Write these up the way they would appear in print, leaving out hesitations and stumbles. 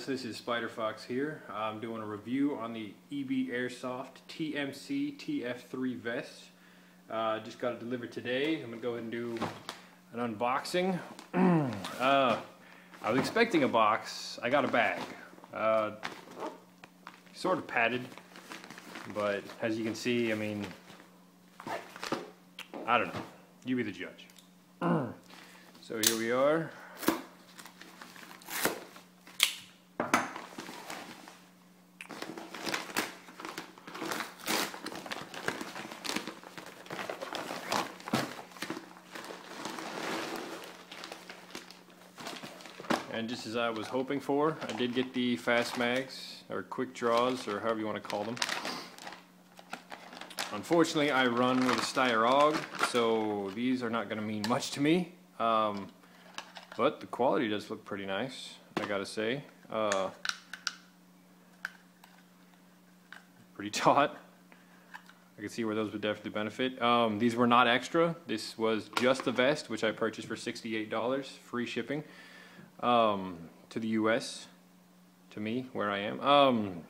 friends, this is Spider Fox here. I'm doing a review on the ebairsoft TMC tf3 vest. Just got it delivered today. I'm gonna go ahead and do an unboxing. I was expecting a box. I got a bag. Sort of padded, but as you can see, I mean, I don't know. You be the judge. So here we are. And just as I was hoping for, I did get the fast mags, or quick draws, or however you want to call them. Unfortunately, I run with a Styrog, so these are not going to mean much to me. But the quality does look pretty nice, I gotta say. Pretty taut. I can see where those would definitely benefit. These were not extra. This was just the vest, which I purchased for $68, free shipping. To the US, to me, where I am.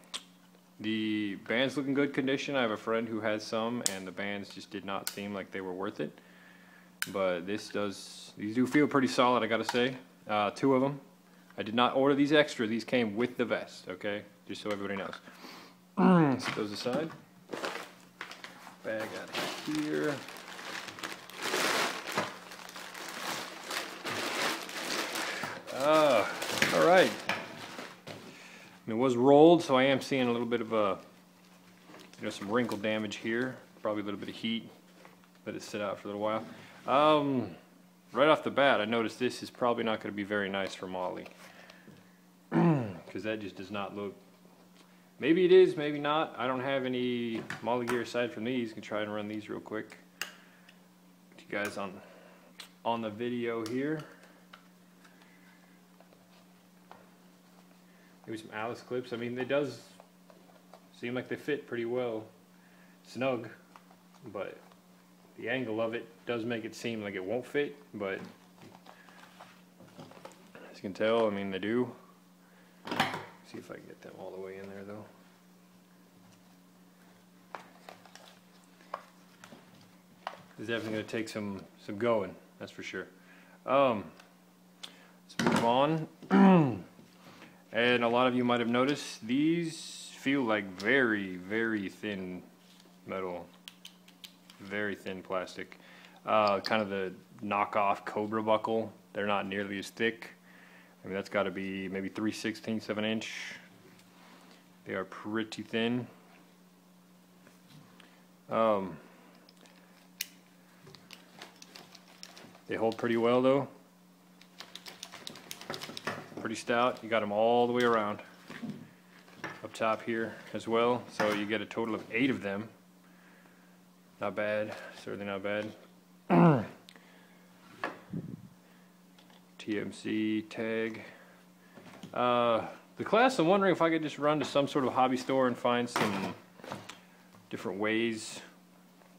The band's look in good condition. I have a friend who has some, and the bands just did not seem like they were worth it. But these do feel pretty solid, I gotta say. Two of them. I did not order these extra. These came with the vest, okay? Just so everybody knows. Set those aside. Bag out of here. Alright. It was rolled, so I am seeing a little bit of a, some wrinkle damage here. Probably a little bit of heat. Let it sit out for a little while. Right off the bat, I noticed this is probably not going to be very nice for Molly. Because that just does not look... Maybe it is, maybe not. I don't have any Molly gear aside from these. I can try and run these real quick. Put you guys on the video here. Maybe some Alice clips. I mean, they does seem like they fit pretty well. Snug, but the angle of it does make it seem like it won't fit, but as you can tell, I mean, they do. See if I can get them all the way in there, though. It's definitely going to take some going, that's for sure. Let's move on. And a lot of you might have noticed, these feel like very, very thin metal. Very thin plastic. Kind of the knockoff Cobra buckle. They're not nearly as thick. I mean, that's got to be maybe 3/16 of an inch. They are pretty thin. They hold pretty well, though. Pretty stout. You got them all the way around. Up top here as well. So you get a total of 8 of them. Not bad. Certainly not bad. TMC tag. The class, I'm wondering if I could just run to some sort of hobby store and find some different ways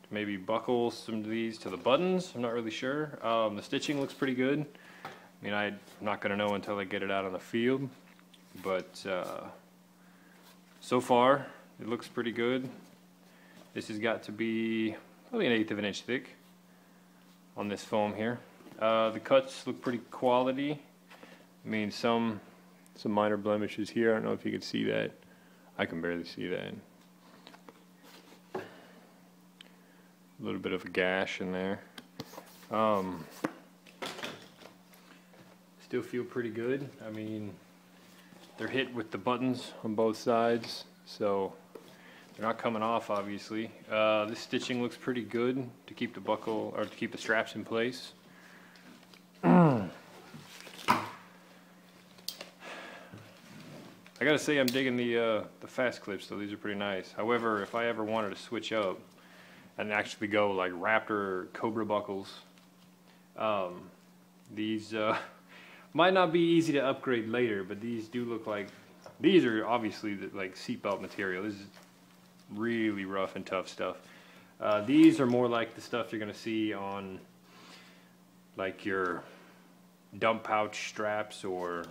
to maybe buckle some of these to the buttons. I'm not really sure. The stitching looks pretty good. I mean, I'm not going to know until I get it out on the field, but so far it looks pretty good. This has got to be probably 1/8 of an inch thick on this foam here. The cuts look pretty quality. I mean, some minor blemishes here. I don't know if you can see that. I can barely see that. A little bit of a gash in there. Still feel pretty good. I mean, they're hit with the buttons on both sides, so they're not coming off, obviously. This stitching looks pretty good to keep the buckle, or to keep the straps in place. I gotta say, I'm digging the fast clips, though. These are pretty nice. However, if I ever wanted to switch up and actually go like Raptor or Cobra buckles, these might not be easy to upgrade later, but these do look like, these are obviously like seatbelt material. This is really rough and tough stuff. These are more like the stuff you're going to see on like your dump pouch straps or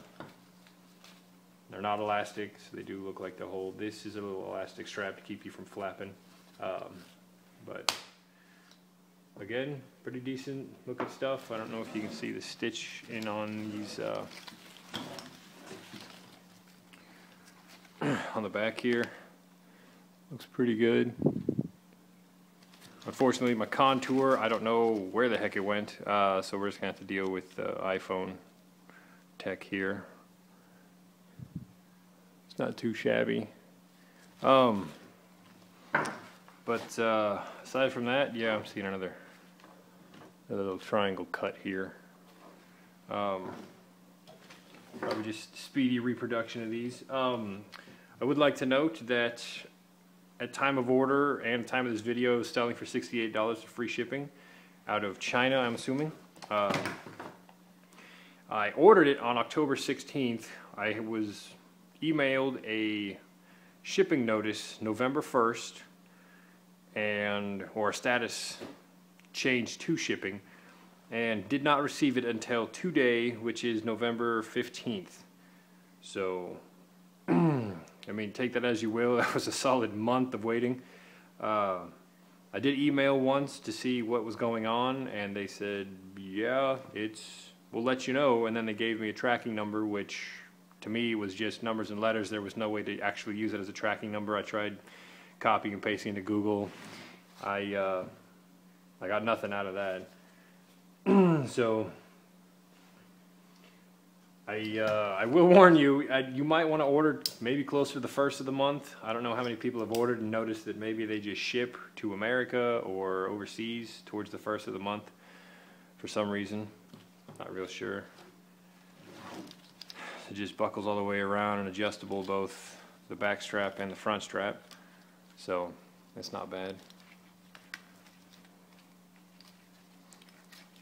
They're not elastic, so they do look like they'll hold. This is a little elastic strap to keep you from flapping. But again, pretty decent looking stuff. I don't know if you can see the stitch in on these on the back here. Looks pretty good. Unfortunately, my contour, I don't know where the heck it went, so we're just gonna have to deal with the iPhone tech here. It's not too shabby. But aside from that, yeah, I'm seeing another little triangle cut here. Probably just speedy reproduction of these. I would like to note that at time of order and time of this video, is selling for $68 for free shipping out of China, I'm assuming. I ordered it on October 16th. I was emailed a shipping notice November 1st or a status change to shipping, and did not receive it until today, which is November 15th. So I mean, take that as you will. That was a solid month of waiting. I did email once to see what was going on, and they said, yeah, we'll let you know. And then they gave me a tracking number, which to me was just numbers and letters. There was no way to actually use it as a tracking number. I tried copying and pasting into Google. I got nothing out of that. So I will warn you, you might want to order maybe closer to the first of the month. I don't know how many people have ordered and noticed that maybe they just ship to America or overseas towards the first of the month for some reason. Not real sure. It just buckles all the way around and adjustable, both the back strap and the front strap. So it's not bad.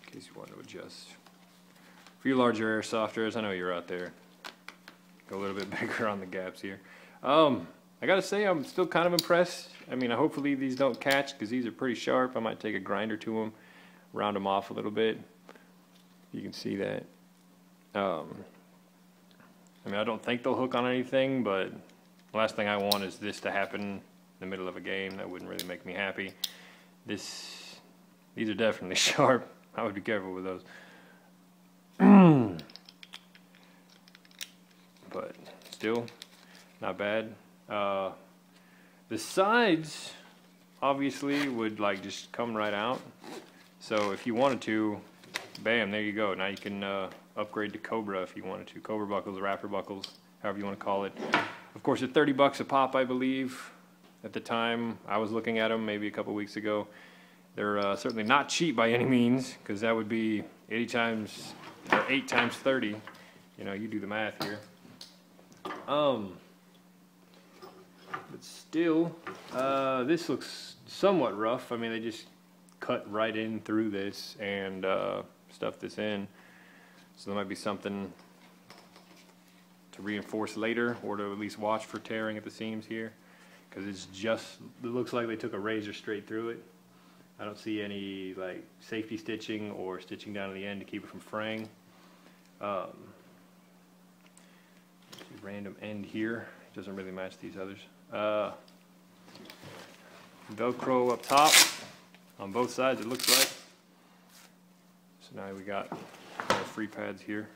In case you want to adjust. For you larger airsofters, I know you're out there. Go a little bit bigger on the gaps here. I gotta say, I'm still kind of impressed. I mean, hopefully these don't catch, because these are pretty sharp. I might take a grinder to them, round them off a little bit. You can see that. I mean, I don't think they'll hook on anything, but the last thing I want is this to happen in the middle of a game. That wouldn't really make me happy. These are definitely sharp. I would be careful with those. But still not bad. The sides obviously would like just come right out, so if you wanted to, bam, there you go. Now you can upgrade to Cobra if you wanted to. Cobra buckles, Raptor buckles, however you want to call it. Of course, at 30 bucks a pop, I believe. At the time I was looking at them, maybe a couple weeks ago. They're certainly not cheap by any means, because that would be 8 times 30. You know, you do the math here. But still, this looks somewhat rough. I mean, they just cut right in through this and stuffed this in. So there might be something to reinforce later, or to at least watch for tearing at the seams here, because it looks like they took a razor straight through it. I don't see any like safety stitching or stitching down at the end to keep it from fraying. Random end here, it doesn't really match these others. Velcro up top on both sides, it looks like. So now we got our free pads here.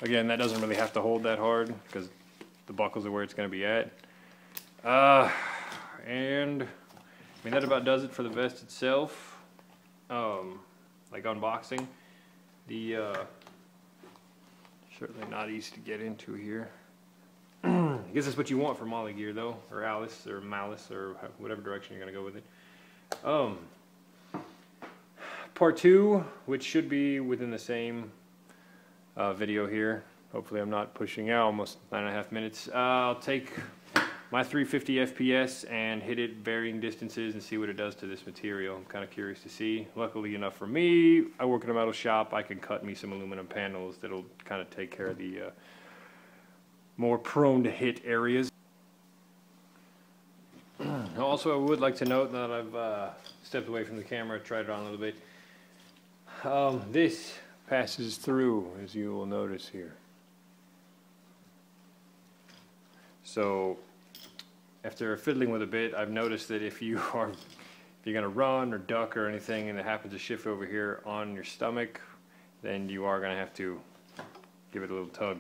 Again, that doesn't really have to hold that hard, because the buckles are where it's going to be at. And I mean, that about does it for the vest itself. Like unboxing. The certainly not easy to get into here. I guess that's what you want for Molly gear, though, or Alice, or Malice, or whatever direction you're gonna go with it. Part 2, which should be within the same video here. Hopefully, I'm not pushing out almost 9.5 minutes. I'll take my 350 FPS and hit it varying distances and see what it does to this material. I'm kind of curious to see. Luckily enough for me, I work in a metal shop. I can cut me some aluminum panels that'll kind of take care of the more prone to hit areas. Also, I would like to note, now that I've stepped away from the camera, tried it on a little bit, this passes through, as you will notice here. So after fiddling with a bit, I've noticed that if you're gonna run or duck or anything and it happens to shift over here on your stomach, then you are gonna have to give it a little tug.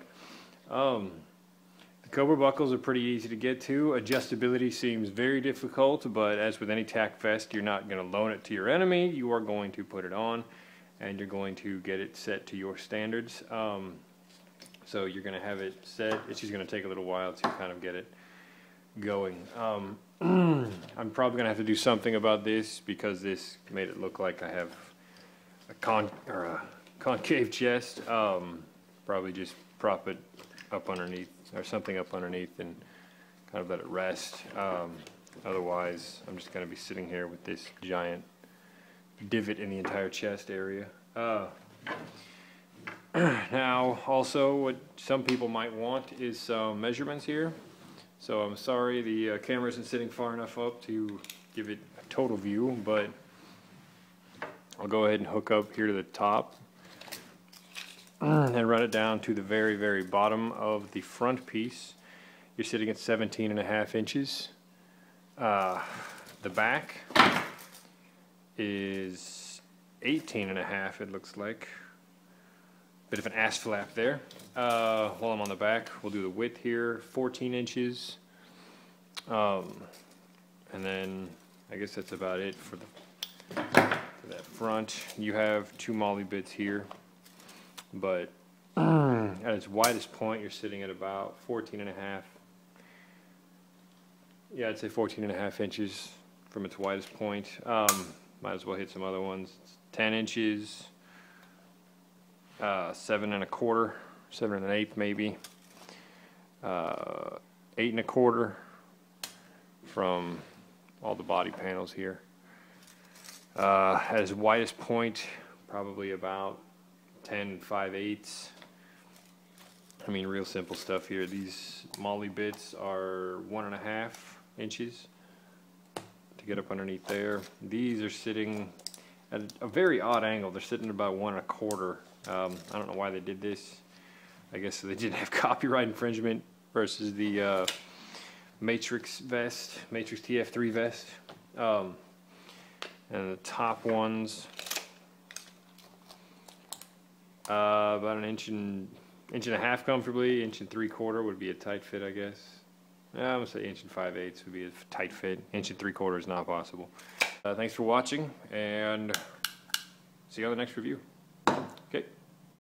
The Cobra buckles are pretty easy to get to. Adjustability seems very difficult, but as with any tack vest, you're not gonna loan it to your enemy. You are going to put it on and you're going to get it set to your standards. So you're gonna have it set. It's just gonna take a little while to kind of get it going. I'm probably gonna have to do something about this because this made it look like I have a concave chest. Probably just prop it up underneath or something up underneath and kind of let it rest. Otherwise, I'm just gonna be sitting here with this giant divot in the entire chest area. Now, also, what some people might want is some measurements here. So I'm sorry the camera isn't sitting far enough up to give it a total view, but I'll go ahead and hook up here to the top and run it down to the very, very bottom of the front piece. You're sitting at 17.5 inches. The back is 18.5, it looks like. Bit of an ass flap there. While I'm on the back, we'll do the width here, 14 inches. And then I guess that's about it for that front. You have 2 molly bits here, but at its widest point, you're sitting at about 14.5. Yeah, I'd say 14.5 inches from its widest point. Might as well hit some other ones. It's 10 inches. 7 1/4, 7 1/8 maybe, 8 1/4 from all the body panels here. At its widest point, probably about 10 5/8. I mean, real simple stuff here. These molly bits are 1.5 inches to get up underneath there. These are sitting at a very odd angle. They're sitting at about 1 1/4. I don't know why they did this. I guess they didn't have copyright infringement versus the Matrix vest, Matrix tf3 vest. And the top ones, about an inch and a half comfortably. 1 3/4 would be a tight fit, I guess. I'm gonna say 1 5/8 would be a tight fit. 1 3/4 is not possible. Thanks for watching, and see you on the next review.